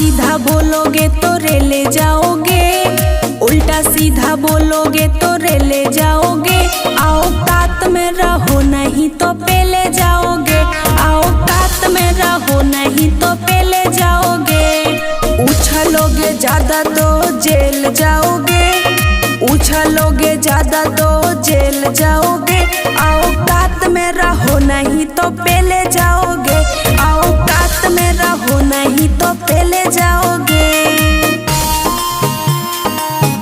सीधा बोलोगे तो रेले जाओगे, उल्टा सीधा बोलोगे तो रेले जाओगे। औकात में रहो नहीं तो पेले जाओगे, औकात में रहो नहीं तो पेले जाओगे। उछलोगे ज्यादा तो जेल जाओगे, उछलोगे ज्यादा तो जेल जाओगे। औकात में रहो नहीं तो पेले जाओगे, औकात में रहो नहीं तो पेले जाओगे।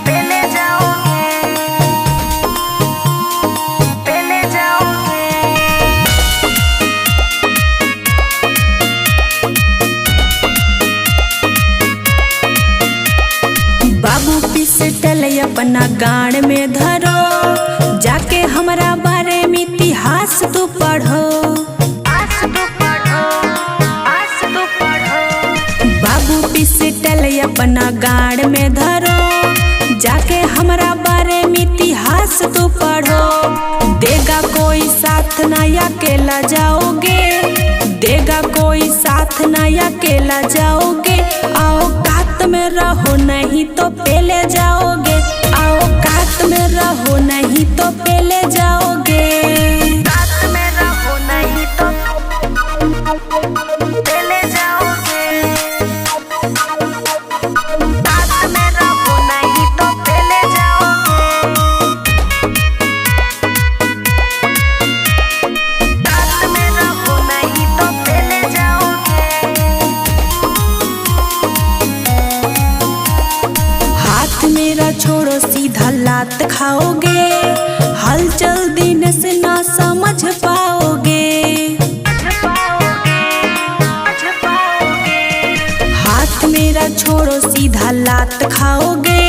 पेले जाओगे, पेले जाओगे। बाबू पिस्टल अपना गाड़ में धरो, जाके हमारा बारे में इतिहास तू पढ़ो। बाबू पिस्टल अपना गाड़ में धरो, जाके हमारा बारे में इतिहास तू पढ़ो। देगा कोई साथ ना अकेला जाओगे, देगा कोई साथ ना अकेला जाओगे। औकात में रहो नहीं तो पेले जाओगे, औकात में रहो नहीं तो पेले जाओगे। औकात में रहो नहीं तो पेले जाओगे, औकात में रहो नहीं तो पेले जाओगे। औकात में रहो नहीं तो पेले जाओगे। हाथ मेरा छोड़ो सीधा लात खाओगे, हलचल दिन से ना समझ पाओगे। हाथ मेरा छोड़ो सीधा लात खाओगे,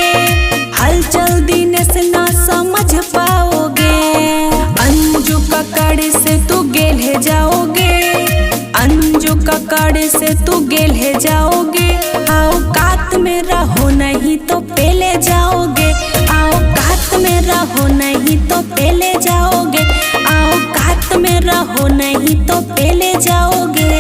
हलचल दिन से ना समझ पाओगे। अंजू ककड़ से तू गेले जाओगे, अंजू ककड़ से तू गेले जाओगे। औकात में रहो नहीं तो पेले जाओगे, औकात में रहो नहीं तो पेले जाओगे, औकात में रहो नहीं तो पेले जाओगे।